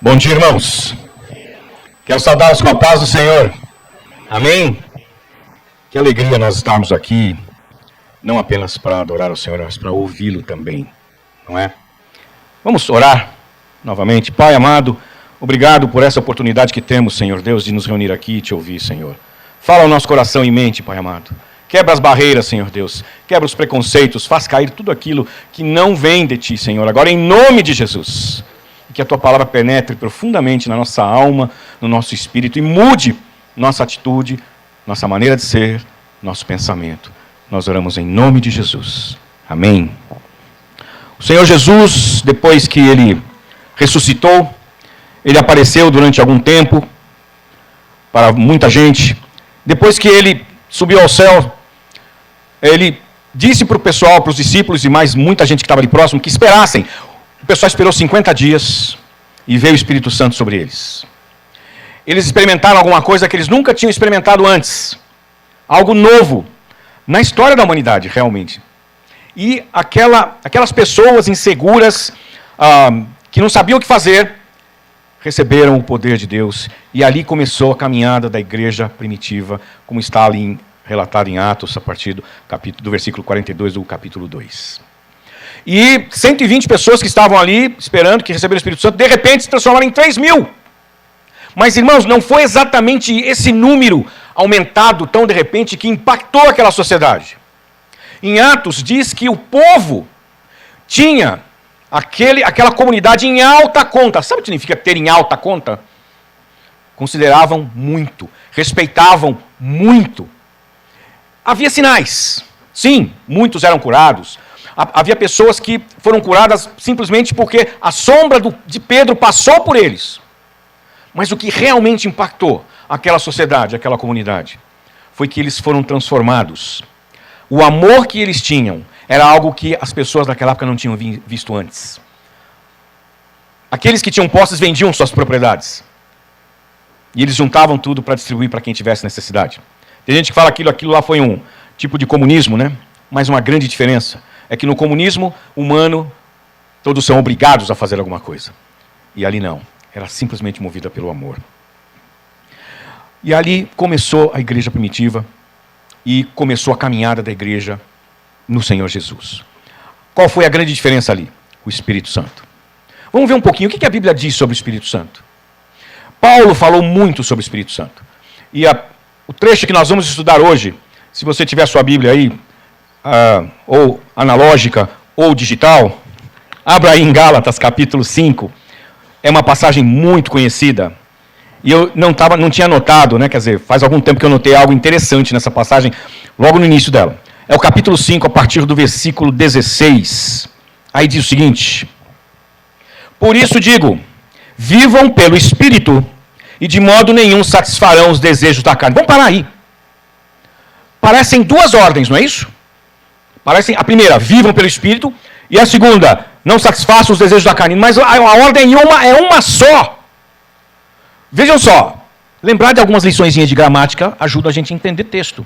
Bom dia, irmãos. Quero saudá-los com a paz do Senhor. Amém? Que alegria nós estarmos aqui, não apenas para adorar o Senhor, mas para ouvi-lo também, não é? Vamos orar novamente. Pai amado, obrigado por essa oportunidade que temos, Senhor Deus, de nos reunir aqui e te ouvir, Senhor. Fala ao nosso coração e mente, Pai amado. Quebra as barreiras, Senhor Deus. Quebra os preconceitos, faz cair tudo aquilo que não vem de Ti, Senhor. Agora, em nome de Jesus. E que a Tua palavra penetre profundamente na nossa alma, no nosso espírito e mude nossa atitude, nossa maneira de ser, nosso pensamento. Nós oramos em nome de Jesus. Amém. O Senhor Jesus, depois que Ele ressuscitou, Ele apareceu durante algum tempo para muita gente. Depois que Ele subiu ao céu, Ele disse para o pessoal, para os discípulos e mais muita gente que estava ali próximo, que esperassem. O pessoal esperou 50 dias e veio o Espírito Santo sobre eles. Eles experimentaram alguma coisa que eles nunca tinham experimentado antes. Algo novo na história da humanidade, realmente. E aquelas pessoas inseguras, que não sabiam o que fazer, receberam o poder de Deus. E ali começou a caminhada da igreja primitiva, como está ali relatado em Atos, a partir do versículo 42 do capítulo 2. E 120 pessoas que estavam ali, esperando que receberam o Espírito Santo, de repente se transformaram em 3.000. Mas, irmãos, não foi exatamente esse número aumentado tão de repente que impactou aquela sociedade. Em Atos diz que o povo tinha aquela comunidade em alta conta. Sabe o que significa ter em alta conta? Consideravam muito, respeitavam muito. Havia sinais. Sim, muitos eram curados. Havia pessoas que foram curadas simplesmente porque a sombra de Pedro passou por eles. Mas o que realmente impactou aquela sociedade, aquela comunidade, foi que eles foram transformados. O amor que eles tinham era algo que as pessoas daquela época não tinham visto antes. Aqueles que tinham posses vendiam suas propriedades. E eles juntavam tudo para distribuir para quem tivesse necessidade. Tem gente que fala que aquilo lá foi um tipo de comunismo, né? Mas uma grande diferença é que no comunismo humano, todos são obrigados a fazer alguma coisa. E ali não. Era simplesmente movida pelo amor. E ali começou a igreja primitiva e começou a caminhada da igreja no Senhor Jesus. Qual foi a grande diferença ali? O Espírito Santo. Vamos ver um pouquinho o que a Bíblia diz sobre o Espírito Santo. Paulo falou muito sobre o Espírito Santo. E o trecho que nós vamos estudar hoje, se você tiver a sua Bíblia aí, ou analógica ou digital, abra aí em Gálatas capítulo 5, é uma passagem muito conhecida, e eu não tinha notado, né? Quer dizer, faz algum tempo que eu notei algo interessante nessa passagem, logo no início dela. É o capítulo 5, a partir do versículo 16, aí diz o seguinte: por isso digo, vivam pelo Espírito, e de modo nenhum satisfarão os desejos da carne. Vamos parar aí. Parecem duas ordens, não é isso? A primeira, vivam pelo Espírito, e a segunda, não satisfaçam os desejos da carne. Mas a ordem é uma só. Vejam só, lembrar de algumas liçõezinhas de gramática ajuda a gente a entender texto.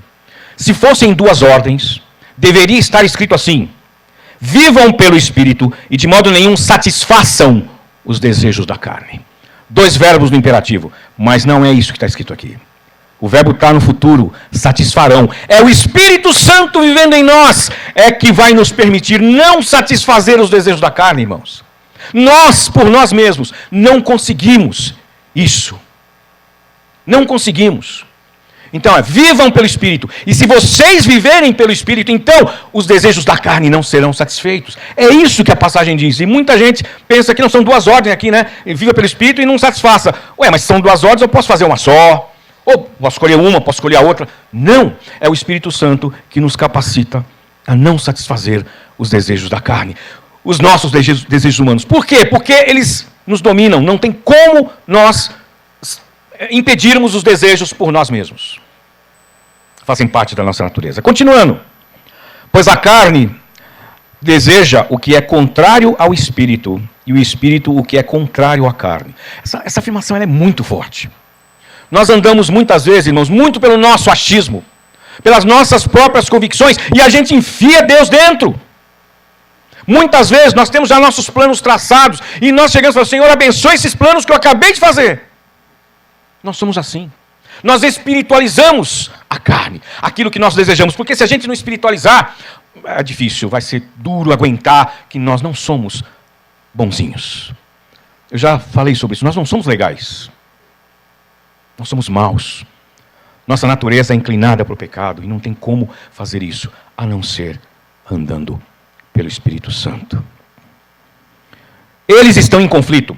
Se fossem duas ordens, deveria estar escrito assim: vivam pelo Espírito, e de modo nenhum satisfaçam os desejos da carne. Dois verbos no imperativo, mas não é isso que está escrito aqui. O verbo está no futuro, satisfarão. É o Espírito Santo vivendo em nós, é que vai nos permitir não satisfazer os desejos da carne, irmãos. Nós, por nós mesmos, não conseguimos isso. Não conseguimos. Então, vivam pelo Espírito. E se vocês viverem pelo Espírito, então os desejos da carne não serão satisfeitos. É isso que a passagem diz. E muita gente pensa que não são duas ordens aqui, né? Viva pelo Espírito e não satisfaça. Ué, mas se são duas ordens, eu posso fazer uma só. Ou posso escolher uma, posso escolher a outra. Não, é o Espírito Santo que nos capacita a não satisfazer os desejos da carne. Os nossos desejos humanos. Por quê? Porque eles nos dominam. Não tem como nós impedirmos os desejos por nós mesmos. Fazem parte da nossa natureza. Continuando. Pois a carne deseja o que é contrário ao Espírito, e o Espírito o que é contrário à carne. Essa afirmação ela é muito forte. Nós andamos muitas vezes, irmãos, muito pelo nosso achismo, pelas nossas próprias convicções, e a gente enfia Deus dentro. Muitas vezes nós temos já nossos planos traçados e nós chegamos e falamos, Senhor, abençoe esses planos que eu acabei de fazer. Nós somos assim. Nós espiritualizamos a carne, aquilo que nós desejamos, porque se a gente não espiritualizar, é difícil, vai ser duro aguentar que nós não somos bonzinhos. Eu já falei sobre isso, nós não somos legais. Nós somos maus. Nossa natureza é inclinada para o pecado e não tem como fazer isso, a não ser andando pelo Espírito Santo. Eles estão em conflito,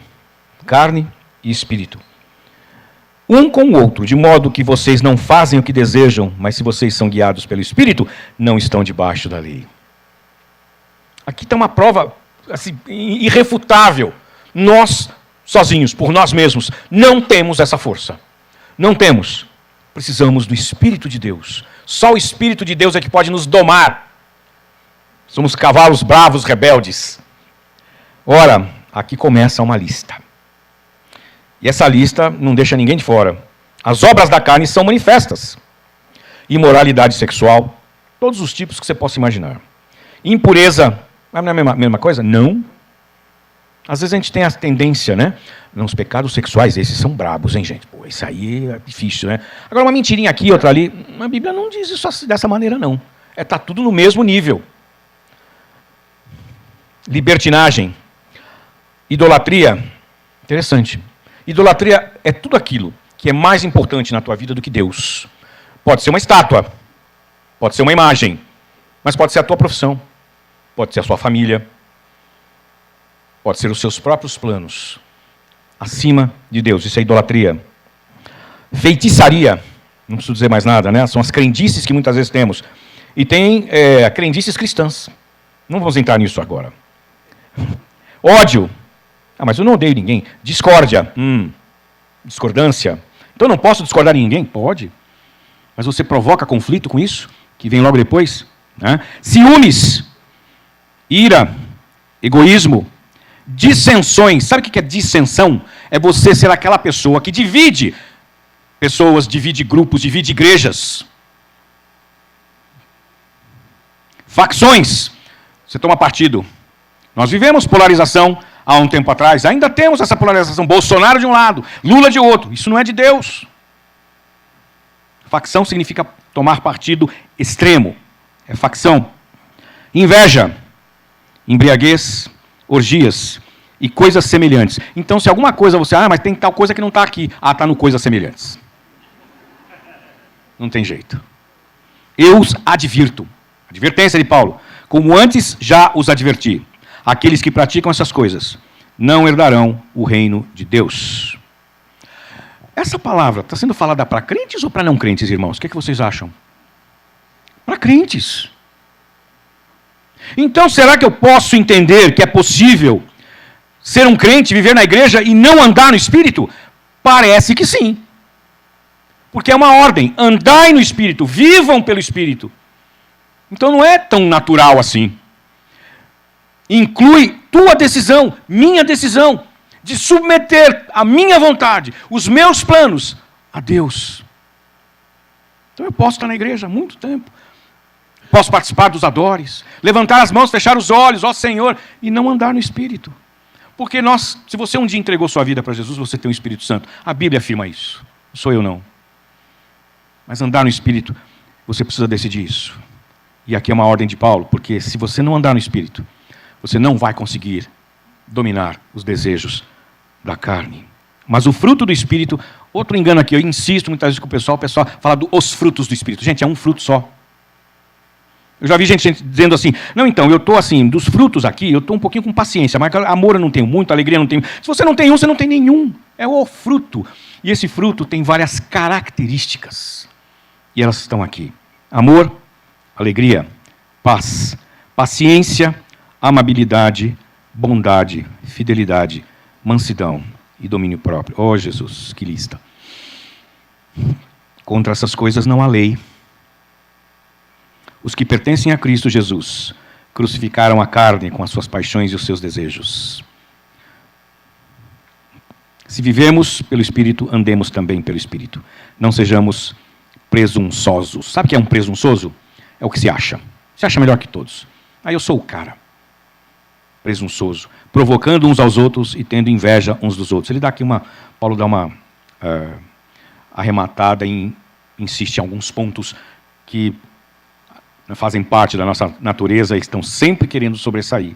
carne e espírito. Um com o outro, de modo que vocês não fazem o que desejam, mas se vocês são guiados pelo Espírito, não estão debaixo da lei. Aqui está uma prova assim, irrefutável. Nós, sozinhos, por nós mesmos, não temos essa força. Não temos. Precisamos do Espírito de Deus. Só o Espírito de Deus é que pode nos domar. Somos cavalos bravos, rebeldes. Ora, aqui começa uma lista. E essa lista não deixa ninguém de fora. As obras da carne são manifestas. Imoralidade sexual, todos os tipos que você possa imaginar. Impureza, não é a mesma coisa? Não. Às vezes a gente tem a tendência, né? Não, os pecados sexuais, esses são brabos, hein, gente? Pô, isso aí é difícil, né? Agora, uma mentirinha aqui, outra ali. A Bíblia não diz isso dessa maneira, não. Está tudo no mesmo nível. Libertinagem. Idolatria. Interessante. Idolatria é tudo aquilo que é mais importante na tua vida do que Deus. Pode ser uma estátua, pode ser uma imagem, mas pode ser a tua profissão, pode ser a sua família, pode ser os seus próprios planos, acima de Deus. Isso é idolatria. Feitiçaria, não preciso dizer mais nada, né? São as crendices que muitas vezes temos. E tem crendices cristãs. Não vamos entrar nisso agora. Ódio. Mas eu não odeio ninguém. Discórdia. Discordância. Então eu não posso discordar de ninguém? Pode. Mas você provoca conflito com isso, que vem logo depois. Né? Ciúmes. Ira. Egoísmo. Dissensões. Sabe o que é dissensão? É você ser aquela pessoa que divide pessoas, divide grupos, divide igrejas. Facções. Você toma partido. Nós vivemos polarização há um tempo atrás. Ainda temos essa polarização. Bolsonaro de um lado, Lula de outro. Isso não é de Deus. Facção significa tomar partido extremo. É facção. Inveja, embriaguez, orgias e coisas semelhantes. Então, se alguma coisa você... mas tem tal coisa que não está aqui. Está no coisas semelhantes. Não tem jeito. Eu os advirto. Advertência de Paulo. Como antes já os adverti. Aqueles que praticam essas coisas não herdarão o reino de Deus. Essa palavra está sendo falada para crentes ou para não crentes, irmãos? O que vocês acham? Para crentes. Então, será que eu posso entender que é possível ser um crente, viver na igreja e não andar no Espírito? Parece que sim. Porque é uma ordem. Andai no Espírito, vivam pelo Espírito. Então não é tão natural assim. Inclui tua decisão, minha decisão, de submeter a minha vontade, os meus planos, a Deus. Então eu posso estar na igreja há muito tempo. Posso participar dos adores, levantar as mãos, fechar os olhos, ó Senhor, e não andar no Espírito. Porque se você um dia entregou sua vida para Jesus, você tem o Espírito Santo. A Bíblia afirma isso. Não sou eu, não. Mas andar no Espírito, você precisa decidir isso. E aqui é uma ordem de Paulo, porque se você não andar no Espírito, você não vai conseguir dominar os desejos da carne. Mas o fruto do Espírito, outro engano aqui, eu insisto muitas vezes com o pessoal fala dos frutos do Espírito. Gente, é um fruto só. Eu já vi gente dizendo assim, não, então, eu estou assim, dos frutos aqui, eu estou um pouquinho com paciência, mas amor eu não tenho muito, alegria eu não tenho. Se você não tem um, você não tem nenhum. É o fruto. E esse fruto tem várias características. E elas estão aqui. Amor, alegria, paz, paciência, amabilidade, bondade, fidelidade, mansidão e domínio próprio. Oh, Jesus, que lista. Contra essas coisas não há lei. Os que pertencem a Cristo Jesus crucificaram a carne com as suas paixões e os seus desejos. Se vivemos pelo Espírito, andemos também pelo Espírito. Não sejamos presunçosos. Sabe o que é um presunçoso? É o que se acha. Se acha melhor que todos. Eu sou o cara. presunçoso, provocando uns aos outros e tendo inveja uns dos outros. Ele dá aqui Paulo dá uma arrematada e insiste em alguns pontos que fazem parte da nossa natureza e estão sempre querendo sobressair.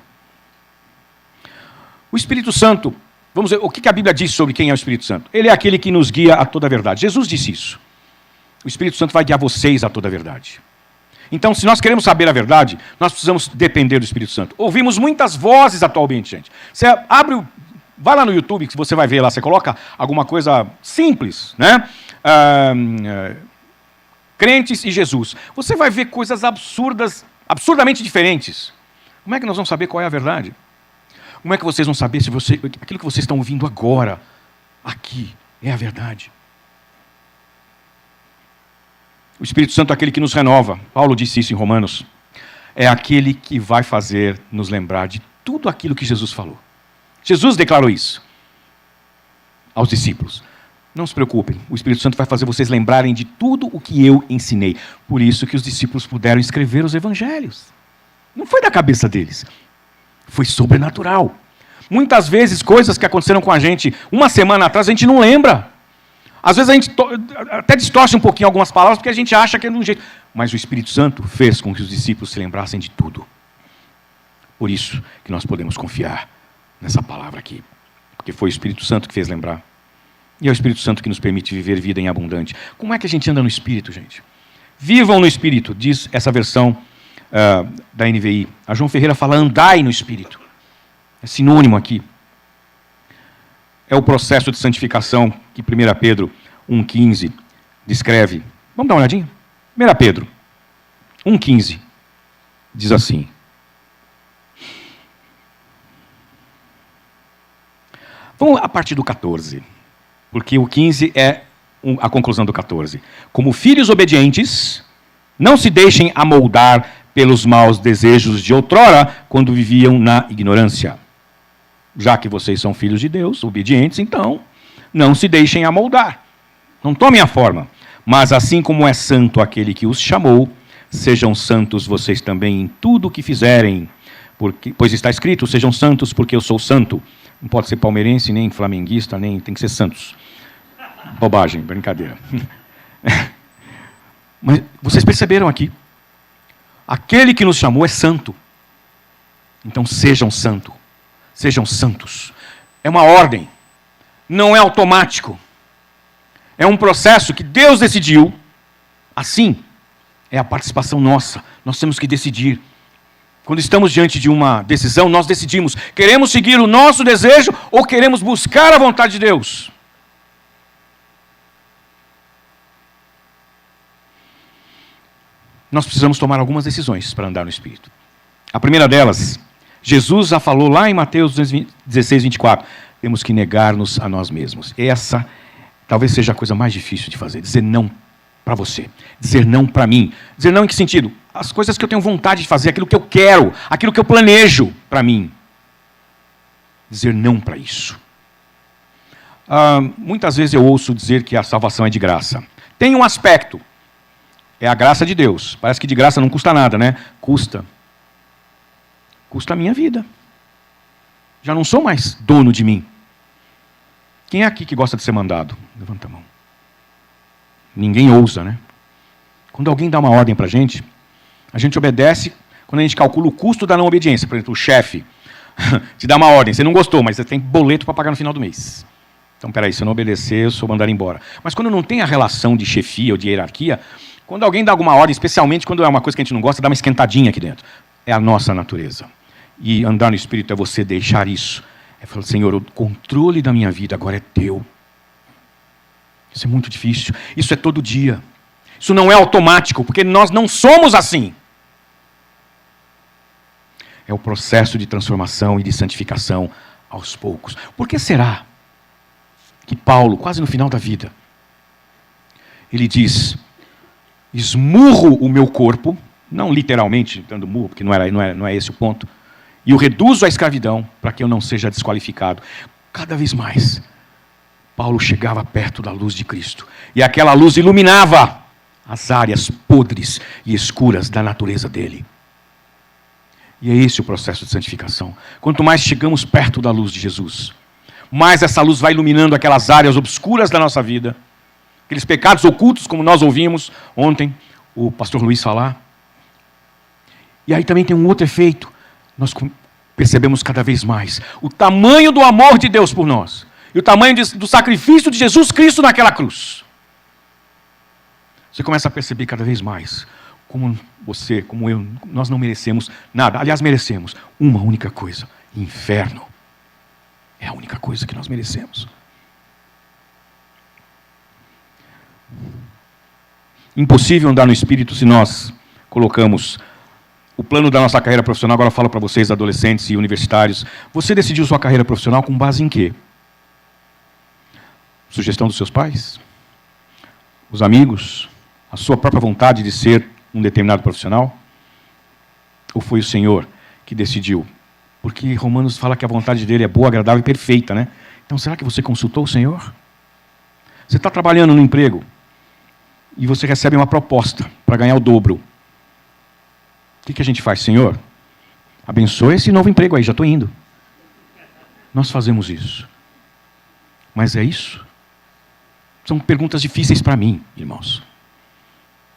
O Espírito Santo, vamos ver o que a Bíblia diz sobre quem é o Espírito Santo. Ele é aquele que nos guia a toda a verdade. Jesus disse isso. O Espírito Santo vai guiar vocês a toda a verdade. Então, se nós queremos saber a verdade, nós precisamos depender do Espírito Santo. Ouvimos muitas vozes atualmente, gente. Você vai lá no YouTube, que você vai ver lá, você coloca alguma coisa simples, né? Crentes e Jesus. Você vai ver coisas absurdamente diferentes. Como é que nós vamos saber qual é a verdade? Como é que vocês vão saber se aquilo que vocês estão ouvindo agora, aqui, é a verdade? O Espírito Santo é aquele que nos renova. Paulo disse isso em Romanos. É aquele que vai fazer nos lembrar de tudo aquilo que Jesus falou. Jesus declarou isso aos discípulos. Não se preocupem, o Espírito Santo vai fazer vocês lembrarem de tudo o que eu ensinei. Por isso que os discípulos puderam escrever os evangelhos. Não foi da cabeça deles. Foi sobrenatural. Muitas vezes, coisas que aconteceram com a gente uma semana atrás, a gente não lembra. Às vezes a gente até distorce um pouquinho algumas palavras, porque a gente acha que é de um jeito. Mas o Espírito Santo fez com que os discípulos se lembrassem de tudo. Por isso que nós podemos confiar nessa palavra aqui. Porque foi o Espírito Santo que fez lembrar. E é o Espírito Santo que nos permite viver vida em abundante. Como é que a gente anda no Espírito, gente? Vivam no Espírito, diz essa versão da NVI. A João Ferreira fala, andai no Espírito. É sinônimo aqui. É o processo de santificação que 1 Pedro 1,15 descreve. Vamos dar uma olhadinha? 1 Pedro 1,15 diz assim. Vamos a partir do 14, porque o 15 é a conclusão do 14. Como filhos obedientes, não se deixem amoldar pelos maus desejos de outrora, quando viviam na ignorância. Já que vocês são filhos de Deus, obedientes, então, não se deixem amoldar. Não tomem a forma. Mas assim como é santo aquele que os chamou, sejam santos vocês também em tudo o que fizerem. Pois está escrito, sejam santos porque eu sou santo. Não pode ser palmeirense, nem flamenguista, nem tem que ser santos. Bobagem, brincadeira. Mas vocês perceberam aqui? Aquele que nos chamou é santo. Então sejam santos. Sejam santos. É uma ordem. Não é automático. É um processo que Deus decidiu. Assim, é a participação nossa. Nós temos que decidir. Quando estamos diante de uma decisão, nós decidimos. Queremos seguir o nosso desejo ou queremos buscar a vontade de Deus? Nós precisamos tomar algumas decisões para andar no Espírito. A primeira delas, Jesus já falou lá em Mateus 16, 24. Temos que negar-nos a nós mesmos. Essa talvez seja a coisa mais difícil de fazer. Dizer não para você. Dizer não para mim. Dizer não em que sentido? As coisas que eu tenho vontade de fazer, aquilo que eu quero, aquilo que eu planejo para mim. Dizer não para isso. Muitas vezes eu ouço dizer que a salvação é de graça. Tem um aspecto. É a graça de Deus. Parece que de graça não custa nada, né? Custa. Custa a minha vida. Já não sou mais dono de mim. Quem é aqui que gosta de ser mandado? Levanta a mão. Ninguém ousa, né? Quando alguém dá uma ordem para a gente obedece quando a gente calcula o custo da não obediência. Por exemplo, o chefe te dá uma ordem, você não gostou, mas você tem boleto para pagar no final do mês. Então, peraí, se eu não obedecer, eu sou mandado embora. Mas quando não tem a relação de chefia ou de hierarquia, quando alguém dá alguma ordem, especialmente quando é uma coisa que a gente não gosta, dá uma esquentadinha aqui dentro. É a nossa natureza. E andar no Espírito é você deixar isso. É falar, Senhor, o controle da minha vida agora é teu. Isso é muito difícil. Isso é todo dia. Isso não é automático, porque nós não somos assim. É o processo de transformação e de santificação aos poucos. Por que será que Paulo, quase no final da vida, ele diz, esmurro o meu corpo, não literalmente dando murro, porque não é esse o ponto, e o reduzo à escravidão para que eu não seja desqualificado. Cada vez mais, Paulo chegava perto da luz de Cristo. E aquela luz iluminava as áreas podres e escuras da natureza dele. E é esse o processo de santificação. Quanto mais chegamos perto da luz de Jesus, mais essa luz vai iluminando aquelas áreas obscuras da nossa vida, aqueles pecados ocultos, como nós ouvimos ontem o pastor Luiz falar. E aí também tem um outro efeito. Nós percebemos cada vez mais o tamanho do amor de Deus por nós e o tamanho do sacrifício de Jesus Cristo naquela cruz. Você começa a perceber cada vez mais como você, como eu, nós não merecemos nada. Aliás, merecemos uma única coisa: inferno. É a única coisa que nós merecemos. Impossível andar no Espírito se nós colocamos o plano da nossa carreira profissional. Agora eu falo para vocês, adolescentes e universitários. Você decidiu sua carreira profissional com base em quê? Sugestão dos seus pais? Os amigos? A sua própria vontade de ser um determinado profissional? Ou foi o Senhor que decidiu? Porque Romanos fala que a vontade dele é boa, agradável e perfeita, né? Então, será que você consultou o Senhor? Você está trabalhando no emprego e você recebe uma proposta para ganhar o dobro. O que a gente faz? Senhor, abençoe esse novo emprego aí, já estou indo. Nós fazemos isso. Mas é isso? São perguntas difíceis para mim, irmãos.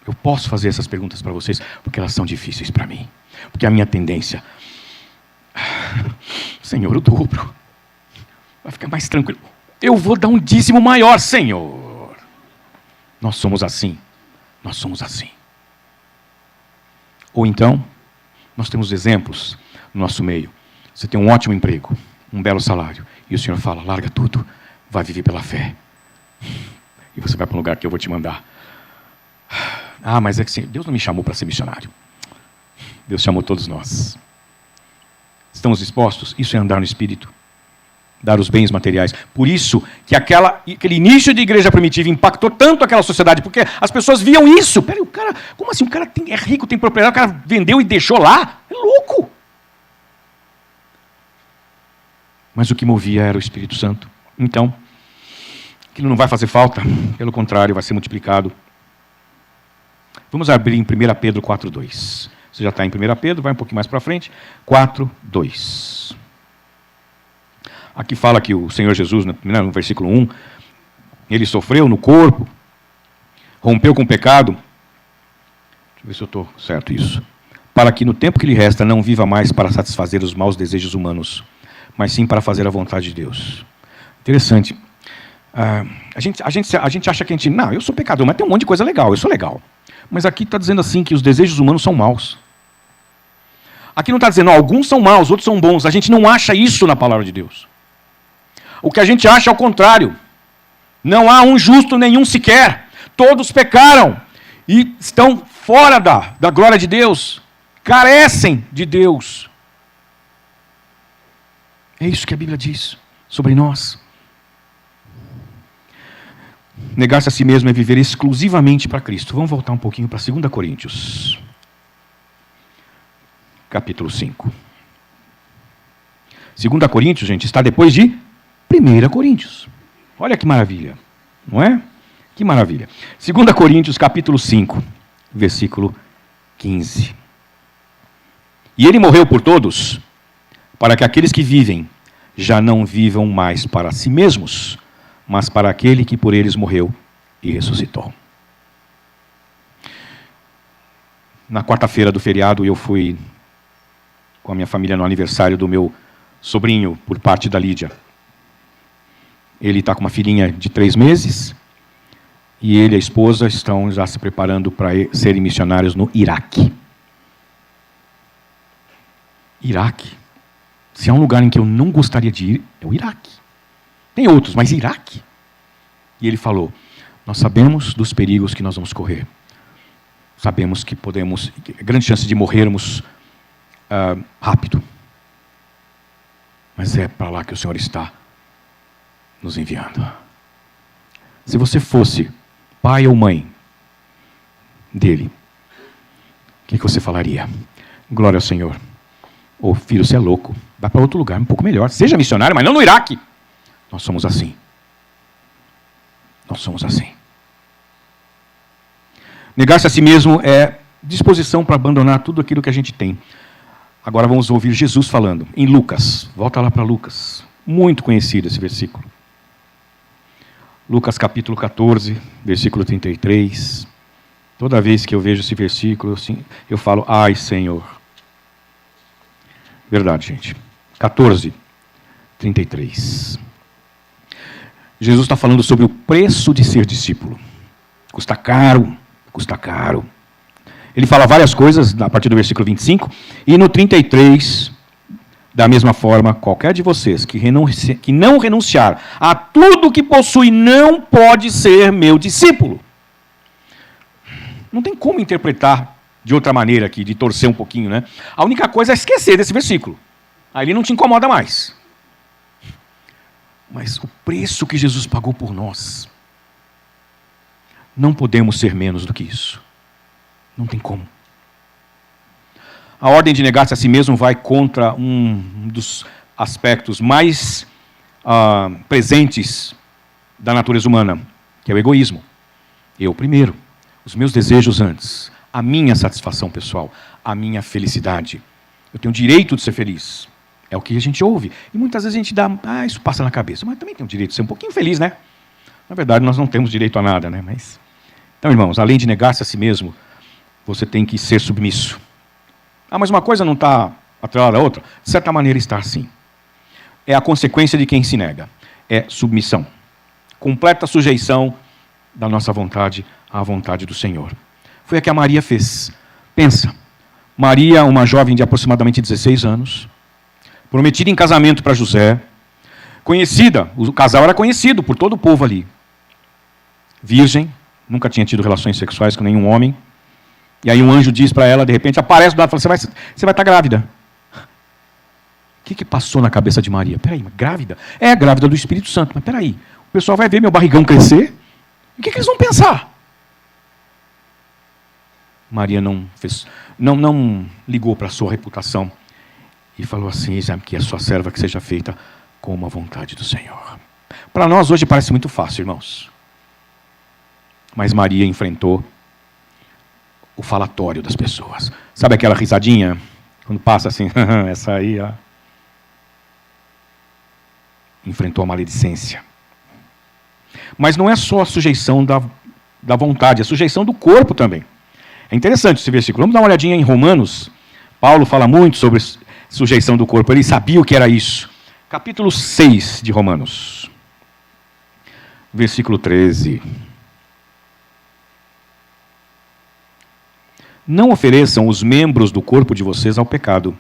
Eu posso fazer essas perguntas para vocês porque elas são difíceis para mim. Porque a minha tendência... Senhor, o dobro. Vai ficar mais tranquilo. Eu vou dar um dízimo maior, Senhor. Nós somos assim. Nós somos assim. Ou então, nós temos exemplos no nosso meio. Você tem um ótimo emprego, um belo salário, e o Senhor fala, larga tudo, vai viver pela fé. E você vai para um lugar que eu vou te mandar. Ah, mas é que Deus não me chamou para ser missionário. Deus chamou todos nós. Estamos dispostos? Isso é andar no Espírito. Dar os bens materiais. Por isso que aquele início de igreja primitiva impactou tanto aquela sociedade, porque as pessoas viam isso. Peraí, o cara, como assim? O cara é rico, tem propriedade, o cara vendeu e deixou lá? É louco. Mas o que movia era o Espírito Santo. Então, aquilo não vai fazer falta, pelo contrário, vai ser multiplicado. Vamos abrir em 1 Pedro 4:2. Você já está em 1 Pedro, vai um pouquinho mais para frente. 4:2. Aqui fala que o Senhor Jesus, no versículo 1, ele sofreu no corpo, rompeu com o pecado. Deixa eu ver se eu estou certo isso. Para que no tempo que lhe resta não viva mais para satisfazer os maus desejos humanos, mas sim para fazer a vontade de Deus. Interessante. A gente acha que não, eu sou pecador, mas tem um monte de coisa legal, eu sou legal. Mas aqui está dizendo assim que os desejos humanos são maus. Aqui não está dizendo, alguns são maus, outros são bons. A gente não acha isso na palavra de Deus. O que a gente acha é o contrário. Não há um justo nenhum sequer. Todos pecaram e estão fora da glória de Deus. Carecem de Deus. É isso que a Bíblia diz sobre nós. Negar-se a si mesmo é viver exclusivamente para Cristo. Vamos voltar um pouquinho para 2 Coríntios. Capítulo 5. 2 Coríntios, gente, está depois de 1 Coríntios. Olha que maravilha, não é? Que maravilha. 2 Coríntios, capítulo 5, versículo 15. E ele morreu por todos, para que aqueles que vivem já não vivam mais para si mesmos, mas para aquele que por eles morreu e ressuscitou. Na quarta-feira do feriado, eu fui com a minha família no aniversário do meu sobrinho, por parte da Lídia. Ele está com uma filhinha de 3 meses, e ele e a esposa estão já se preparando para serem missionários no Iraque. Iraque. Se há um lugar em que eu não gostaria de ir, é o Iraque. Tem outros, mas Iraque. E ele falou, nós sabemos dos perigos que nós vamos correr. Sabemos que podemos, grande chance de morrermos rápido. Mas é para lá que o Senhor está nos enviando. Se você fosse pai ou mãe dele, o que você falaria? Glória ao Senhor. Ô filho, você é louco. Vai para outro lugar, um pouco melhor. Seja missionário, mas não no Iraque. Nós somos assim. Nós somos assim. Negar-se a si mesmo é disposição para abandonar tudo aquilo que a gente tem. Agora vamos ouvir Jesus falando, em Lucas. Volta lá para Lucas. Muito conhecido esse versículo. Lucas capítulo 14, versículo 33. Toda vez que eu vejo esse versículo, eu falo, ai Senhor. Verdade, gente. 14, 33. Jesus está falando sobre o preço de ser discípulo. Custa caro, custa caro. Ele fala várias coisas a partir do versículo 25, e no 33, da mesma forma, qualquer de vocês que não renunciar a tudo que possui não pode ser meu discípulo. Não tem como interpretar de outra maneira aqui, de torcer um pouquinho, né? A única coisa é esquecer desse versículo. Aí ele não te incomoda mais. Mas o preço que Jesus pagou por nós, não podemos ser menos do que isso. Não tem como. A ordem de negar-se a si mesmo vai contra um dos aspectos mais presentes da natureza humana, que é o egoísmo. Eu primeiro, os meus desejos antes, a minha satisfação pessoal, a minha felicidade. Eu tenho o direito de ser feliz. É o que a gente ouve. E muitas vezes a gente dá, isso passa na cabeça. Mas também tem o direito de ser um pouquinho feliz, né? Na verdade, nós não temos direito a nada, né? Mas... Então, irmãos, além de negar-se a si mesmo, você tem que ser submisso. Mas uma coisa não está atrelada à outra? De certa maneira está sim. É a consequência de quem se nega. É submissão. Completa sujeição da nossa vontade à vontade do Senhor. Foi a que a Maria fez. Pensa, Maria, uma jovem de aproximadamente 16 anos, prometida em casamento para José, conhecida, o casal era conhecido por todo o povo ali. Virgem, nunca tinha tido relações sexuais com nenhum homem. E aí um anjo diz para ela, de repente, aparece do lado e fala, você vai estar grávida. O que passou na cabeça de Maria? Peraí, grávida? É grávida do Espírito Santo, mas peraí, o pessoal vai ver meu barrigão crescer? E o que eles vão pensar? Maria não ligou para a sua reputação e falou assim, que a sua serva que seja feita como a vontade do Senhor. Para nós hoje parece muito fácil, irmãos. Mas Maria enfrentou o falatório das pessoas. Sabe aquela risadinha? Quando passa assim, essa aí, ó. Enfrentou a maledicência. Mas não é só a sujeição da vontade, é a sujeição do corpo também. É interessante esse versículo. Vamos dar uma olhadinha em Romanos. Paulo fala muito sobre sujeição do corpo. Ele sabia o que era isso. Capítulo 6 de Romanos. Versículo 13. Não ofereçam os membros do corpo de vocês ao pecado,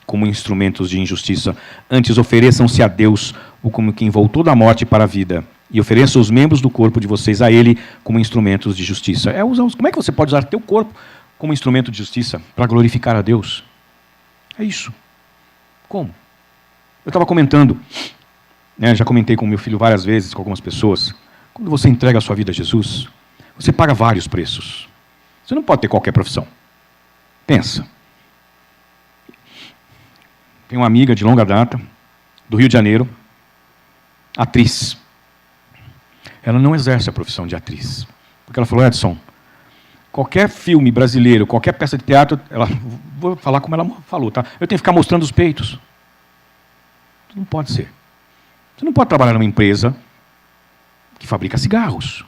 como instrumentos de injustiça. Antes ofereçam-se a Deus, como quem voltou da morte para a vida. E ofereçam os membros do corpo de vocês a Ele como instrumentos de justiça. Como é que você pode usar teu corpo como instrumento de justiça para glorificar a Deus? É isso. Como? Eu estava comentando, já comentei com meu filho várias vezes, com algumas pessoas. Quando você entrega a sua vida a Jesus, você paga vários preços. Você não pode ter qualquer profissão. Pensa. Tenho uma amiga de longa data, do Rio de Janeiro, atriz. Ela não exerce a profissão de atriz. Porque ela falou, Edson, qualquer filme brasileiro, qualquer peça de teatro, vou falar como ela falou, tá? Eu tenho que ficar mostrando os peitos. Não pode ser. Você não pode trabalhar numa empresa que fabrica cigarros,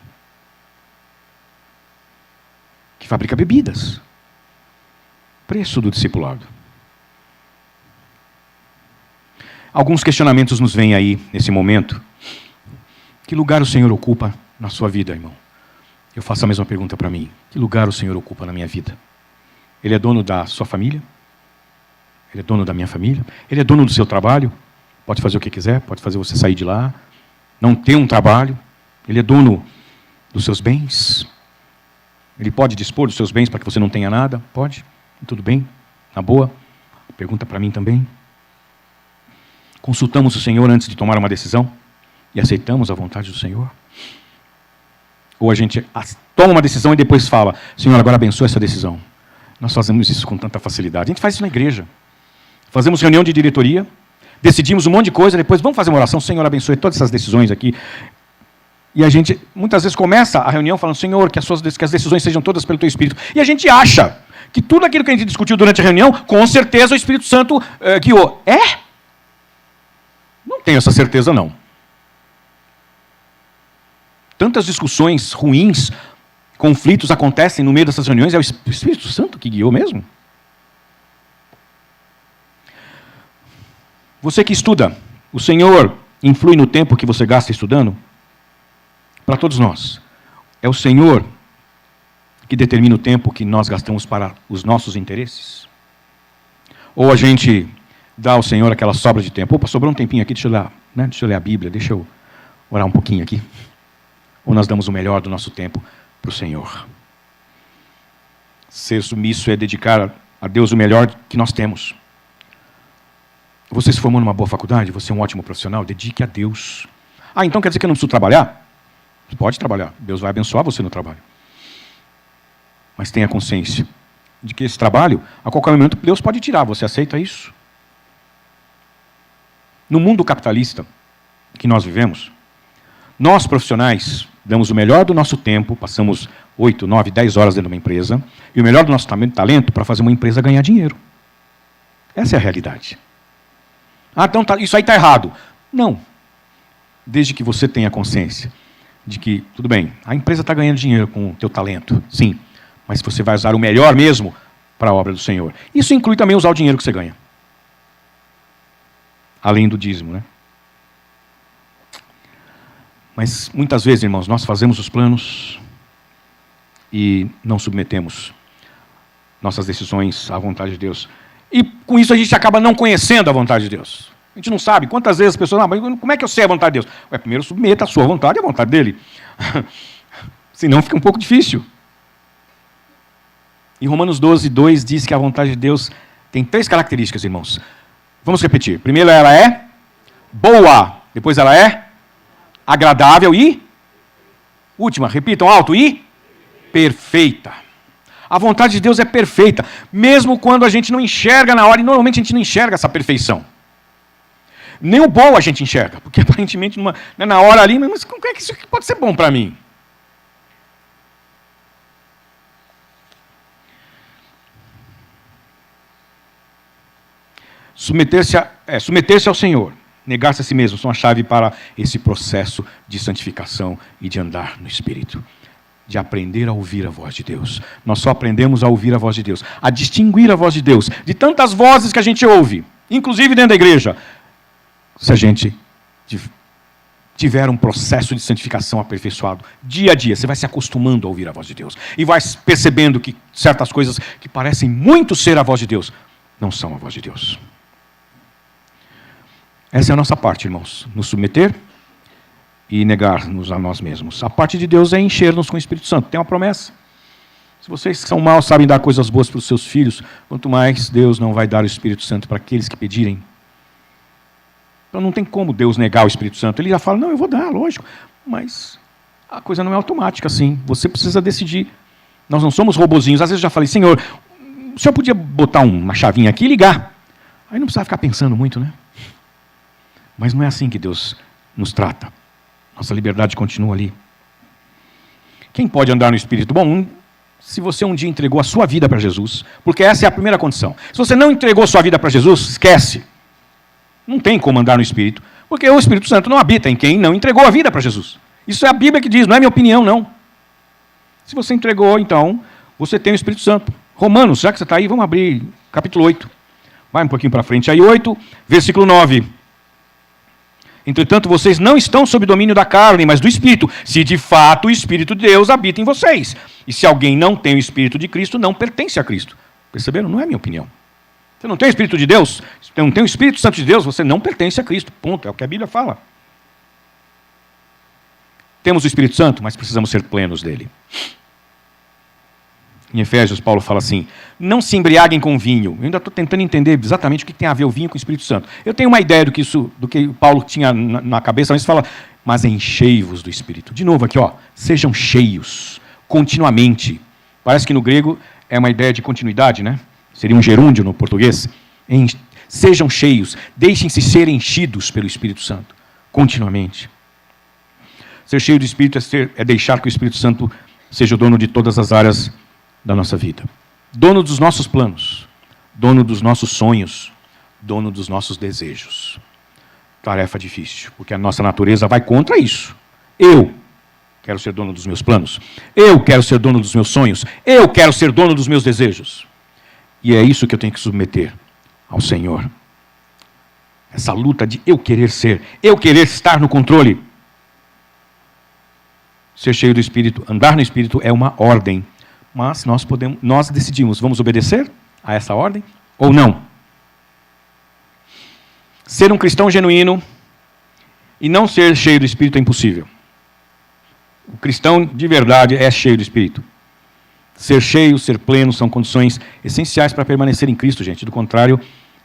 que fabrica bebidas. Preço do discipulado. Alguns questionamentos nos vêm aí, nesse momento. Que lugar o Senhor ocupa na sua vida, irmão? Eu faço a mesma pergunta para mim. Que lugar o Senhor ocupa na minha vida? Ele é dono da sua família? Ele é dono da minha família? Ele é dono do seu trabalho? Pode fazer o que quiser, pode fazer você sair de lá. Não ter um trabalho. Ele é dono dos seus bens? Ele pode dispor dos seus bens para que você não tenha nada? Pode? Tudo bem? Na boa? Pergunta para mim também. Consultamos o Senhor antes de tomar uma decisão? E aceitamos a vontade do Senhor? Ou a gente toma uma decisão e depois fala, Senhor, agora abençoa essa decisão. Nós fazemos isso com tanta facilidade. A gente faz isso na igreja. Fazemos reunião de diretoria, decidimos um monte de coisa, depois vamos fazer uma oração, Senhor, abençoe todas essas decisões aqui. E a gente, muitas vezes, começa a reunião falando, Senhor, que as decisões sejam todas pelo Teu Espírito. E a gente acha que tudo aquilo que a gente discutiu durante a reunião, com certeza o Espírito Santo guiou. É? Não tenho essa certeza, não. Tantas discussões ruins, conflitos acontecem no meio dessas reuniões, é o Espírito Santo que guiou mesmo? Você que estuda, o Senhor influi no tempo que você gasta estudando? Para todos nós. É o Senhor que determina o tempo que nós gastamos para os nossos interesses? Ou a gente dá ao Senhor aquela sobra de tempo? Opa, sobrou um tempinho aqui, deixa eu ler a Bíblia, deixa eu orar um pouquinho aqui. Ou nós damos o melhor do nosso tempo para o Senhor? Ser submisso é dedicar a Deus o melhor que nós temos. Você se formou numa boa faculdade, você é um ótimo profissional, dedique a Deus. Ah, então quer dizer que eu não preciso trabalhar? Você pode trabalhar, Deus vai abençoar você no trabalho. Mas tenha consciência de que esse trabalho, a qualquer momento, Deus pode tirar. Você aceita isso? No mundo capitalista que nós vivemos, nós profissionais damos o melhor do nosso tempo, passamos 8, 9, 10 horas dentro de uma empresa, e o melhor do nosso talento para fazer uma empresa ganhar dinheiro. Essa é a realidade. Ah, então isso aí está errado. Não. Desde que você tenha consciência de que, tudo bem, a empresa está ganhando dinheiro com o teu talento, sim, mas você vai usar o melhor mesmo para a obra do Senhor. Isso inclui também usar o dinheiro que você ganha. Além do dízimo, né? Mas muitas vezes, irmãos, nós fazemos os planos e não submetemos nossas decisões à vontade de Deus. E com isso a gente acaba não conhecendo a vontade de Deus. A gente não sabe quantas vezes as pessoas, mas como é que eu sei a vontade de Deus? Ué, primeiro submeta a sua vontade e a vontade dele. Senão fica um pouco difícil. Em Romanos 12, 2 diz que a vontade de Deus tem 3 características, irmãos. Vamos repetir. Primeiro, ela é boa. Depois ela é agradável e última, repitam alto, e perfeita. A vontade de Deus é perfeita, mesmo quando a gente não enxerga na hora, e normalmente a gente não enxerga essa perfeição. Nem o bom a gente enxerga, porque aparentemente na hora ali, mas como é que isso pode ser bom para mim? Submeter-se ao Senhor, negar-se a si mesmo, são a chave para esse processo de santificação e de andar no Espírito. De aprender a ouvir a voz de Deus. Nós só aprendemos a ouvir a voz de Deus, a distinguir a voz de Deus, de tantas vozes que a gente ouve, inclusive dentro da igreja, se a gente tiver um processo de santificação aperfeiçoado, dia a dia, você vai se acostumando a ouvir a voz de Deus, e vai percebendo que certas coisas que parecem muito ser a voz de Deus, não são a voz de Deus. Essa é a nossa parte, irmãos, nos submeter e negar-nos a nós mesmos. A parte de Deus é encher-nos com o Espírito Santo. Tem uma promessa. Se vocês que são maus sabem dar coisas boas para os seus filhos, quanto mais Deus não vai dar o Espírito Santo para aqueles que pedirem. Então não tem como Deus negar o Espírito Santo. Ele já fala, não, eu vou dar, lógico. Mas a coisa não é automática assim. Você precisa decidir. Nós não somos robozinhos. Às vezes eu já falei, Senhor, o senhor podia botar uma chavinha aqui e ligar? Aí não precisava ficar pensando muito, né? Mas não é assim que Deus nos trata. Nossa liberdade continua ali. Quem pode andar no Espírito? Bom, se você um dia entregou a sua vida para Jesus, porque essa é a primeira condição. Se você não entregou a sua vida para Jesus, esquece. Não tem como andar no Espírito, porque o Espírito Santo não habita em quem não entregou a vida para Jesus. Isso é a Bíblia que diz, não é minha opinião, não. Se você entregou, então, você tem o Espírito Santo. Romanos, já que você está aí, vamos abrir capítulo 8. Vai um pouquinho para frente. Aí 8, versículo 9. Entretanto, vocês não estão sob domínio da carne, mas do Espírito, se de fato o Espírito de Deus habita em vocês. E se alguém não tem o Espírito de Cristo, não pertence a Cristo. Perceberam? Não é minha opinião. Você não tem o Espírito de Deus, você não tem o Espírito Santo de Deus, você não pertence a Cristo. Ponto. É o que a Bíblia fala. Temos o Espírito Santo, mas precisamos ser plenos dele. Em Efésios, Paulo fala assim, não se embriaguem com vinho. Eu ainda estou tentando entender exatamente o que tem a ver o vinho com o Espírito Santo. Eu tenho uma ideia do que Paulo tinha na cabeça, mas fala, mas enchei-vos do Espírito. De novo aqui, ó, sejam cheios, continuamente. Parece que no grego é uma ideia de continuidade, né? Seria um gerúndio no português. Sejam cheios, deixem-se ser enchidos pelo Espírito Santo, continuamente. Ser cheio do Espírito é deixar que o Espírito Santo seja o dono de todas as áreas da nossa vida. dono dos nossos planos, dono dos nossos sonhos, dono dos nossos desejos. Tarefa difícil, porque a nossa natureza vai contra isso. Eu quero ser dono dos meus planos, eu quero ser dono dos meus sonhos, eu quero ser dono dos meus desejos. E é isso que eu tenho que submeter ao Senhor. Essa luta de eu querer ser, eu querer estar no controle. Ser cheio do Espírito, andar no Espírito é uma ordem. Mas nós decidimos, vamos obedecer a essa ordem ou não? Ser um cristão genuíno e não ser cheio do Espírito é impossível. O cristão de verdade é cheio do Espírito. Ser cheio, ser pleno, são condições essenciais para permanecer em Cristo, gente. Do contrário,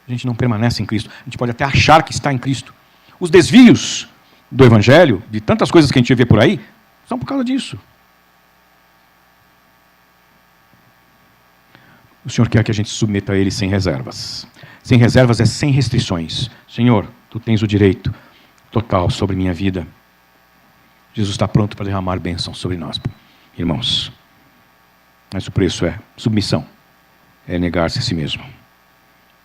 a gente não permanece em Cristo. A gente pode até achar que está em Cristo. Os desvios do Evangelho, de tantas coisas que a gente vê por aí, são por causa disso. O Senhor quer que a gente se submeta a Ele sem reservas. Sem reservas é sem restrições. Senhor, Tu tens o direito total sobre minha vida. Jesus está pronto para derramar bênção sobre nós, irmãos. Mas o preço é submissão. É negar-se a si mesmo.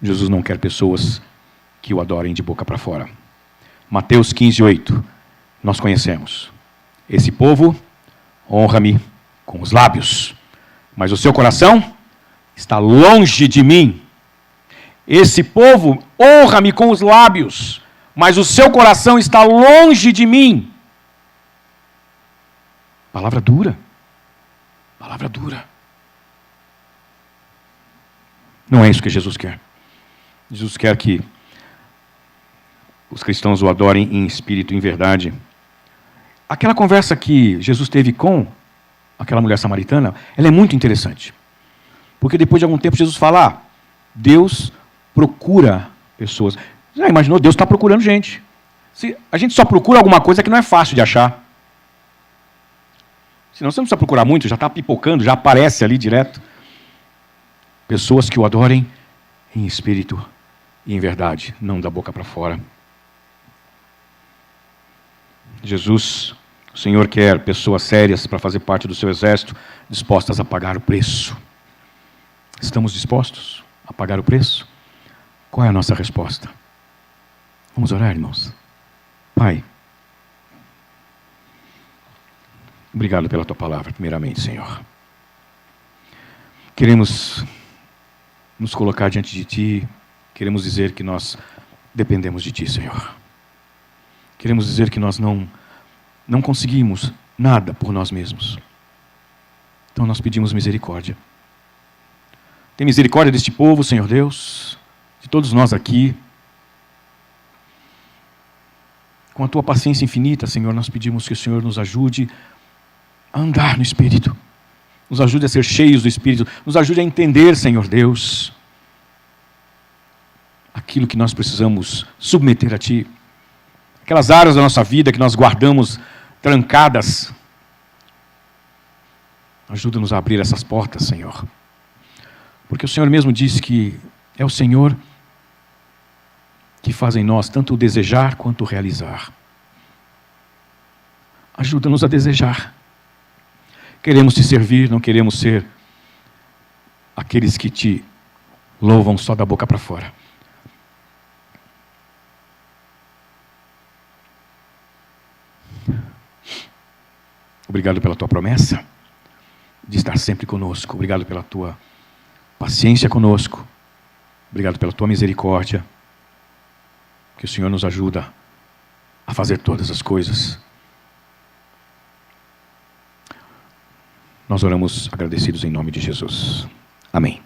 Jesus não quer pessoas que o adorem de boca para fora. Mateus 15:8. Nós conhecemos. Esse povo honra-me com os lábios, mas o seu coração está longe de mim. Esse povo honra-me com os lábios, mas o seu coração está longe de mim. Palavra dura. Palavra dura. Não é isso que Jesus quer. Jesus quer que os cristãos o adorem em espírito e em verdade. Aquela conversa que Jesus teve com aquela mulher samaritana, ela é muito interessante. Porque depois de algum tempo Jesus fala, Deus procura pessoas. Já imaginou? Deus está procurando gente. A gente só procura alguma coisa que não é fácil de achar. Senão você não precisa procurar muito, já está pipocando, já aparece ali direto. Pessoas que o adorem em espírito e em verdade, não da boca para fora. Jesus, o Senhor quer pessoas sérias para fazer parte do seu exército, dispostas a pagar o preço. Estamos dispostos a pagar o preço? Qual é a nossa resposta? Vamos orar, irmãos. Pai, obrigado pela Tua palavra, primeiramente, Senhor. Queremos nos colocar diante de Ti, queremos dizer que nós dependemos de Ti, Senhor. Queremos dizer que nós não conseguimos nada por nós mesmos. Então nós pedimos misericórdia. Tem misericórdia deste povo, Senhor Deus, de todos nós aqui. Com a Tua paciência infinita, Senhor, nós pedimos que o Senhor nos ajude a andar no Espírito. Nos ajude a ser cheios do Espírito. Nos ajude a entender, Senhor Deus, aquilo que nós precisamos submeter a Ti. Aquelas áreas da nossa vida que nós guardamos trancadas. Ajuda-nos a abrir essas portas, Senhor. Porque o Senhor mesmo disse que é o Senhor que faz em nós tanto o desejar quanto o realizar. Ajuda-nos a desejar. Queremos Te servir, não queremos ser aqueles que Te louvam só da boca para fora. Obrigado pela Tua promessa de estar sempre conosco. Obrigado pela Tua paciência conosco. Obrigado pela Tua misericórdia. Que o Senhor nos ajuda a fazer todas as coisas. Nós oramos agradecidos em nome de Jesus. Amém.